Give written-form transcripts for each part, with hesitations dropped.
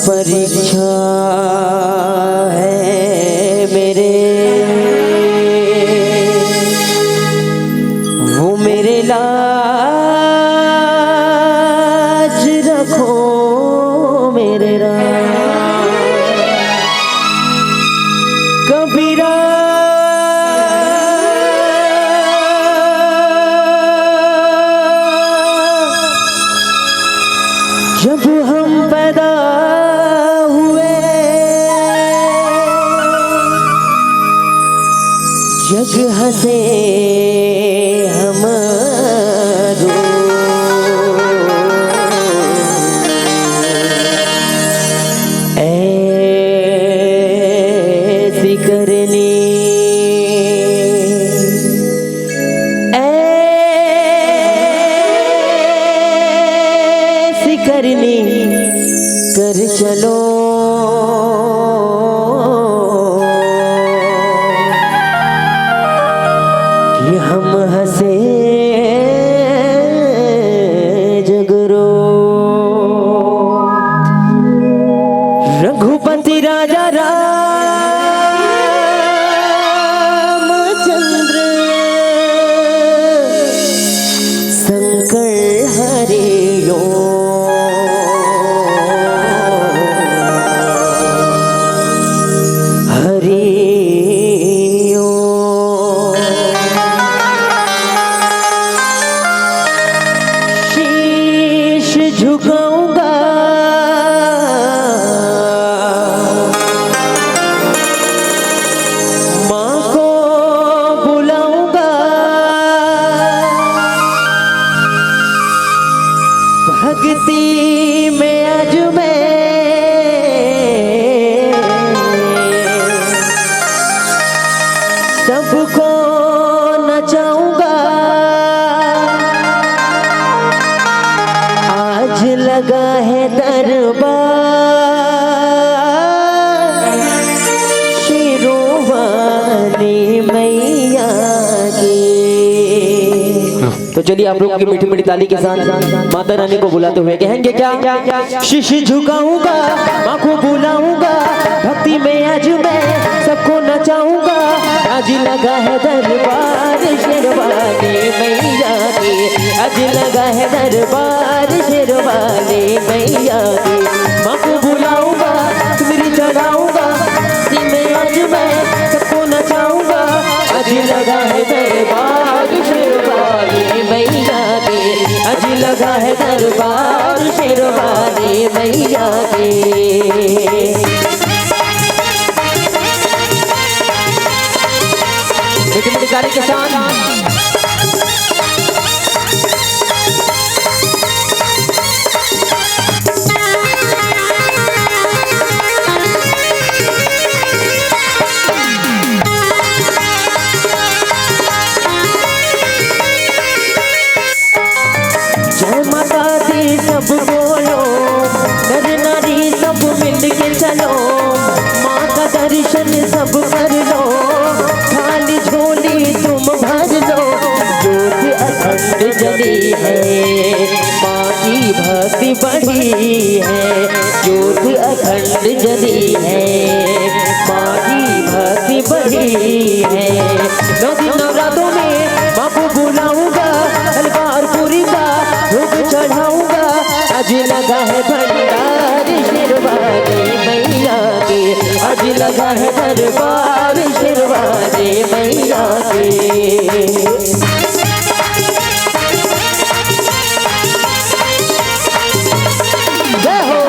परीक्षा है मेरे, वो मेरे लाज रखो मेरे राज। कबीरा जब हम पैदा हुए जग हंसे हमारो, ऐसी करनी ऐसी करनी कर चलो कि हम हंसे जगरो। रघुपति राजा रामचंद्र शंकर हरियो, हरियो। शीश झुकाऊंगा माँ को बुलाऊंगा, भक्ति में आज मैं सबको नचाऊंगा। आज लगा है दरबार शेरों वाली मैया की। तो चलिए आप लोग की मीठी मीठी ताली के साथ माता रानी को बुलाते हुए कहेंगे क्या? शीश झुकाऊंगा माँ को बुलाऊंगा, भक्ति में आज मैं सबको नचाऊंगा। आज लगा है दरबार शेरवाली मैया की, आज लगा है दरबार शेरवाली मैया की। माँ को बुलाऊंगा मेरी चढ़ाऊंगा, भक्ति में आज मैं सबको नचाऊंगा। आज लगा है दरबार शेरवाली मैया की, आज लगा है दरबार शेरवाली मैया की। मीठी मीठी ताली के साथ जय माता दी सब बोलो, नर नारी सब मिल के चलो। माँ का दर्शन सब कर लो, खाली झोली तुम भर लो। ज्योत अखंड जली है, माँ की भक्ति बढ़ी है। ज्योत अखंड जली है, माँ की भक्ति बढ़ी है। 9 दिन नवरात्रों में माँ को बुलाऊंगा, हलवार पूरी का भोग चढ़ाऊंगा। आज लगा है भंडार शेरवाली मैया के, आज लगा है दरबार शेरवाली मैया के। जय हो।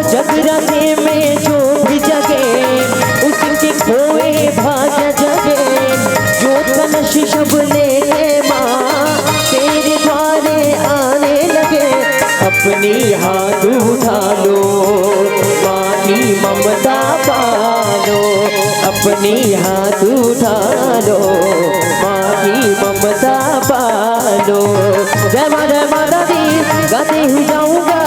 जगराते में जो भी जगे उसके खोए भाग्य जगे। जो कलश सब लेके माँ तेरे द्वारे आने लगे। अपनी हाथ उठा लो माँ हाथ उठा लो, माँ की ममता पालो। जय माता दी गाते ही जाऊंगा,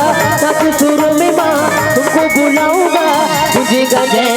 नाच सुरों में माँ तुमको बुलाऊंगा, तुझे जय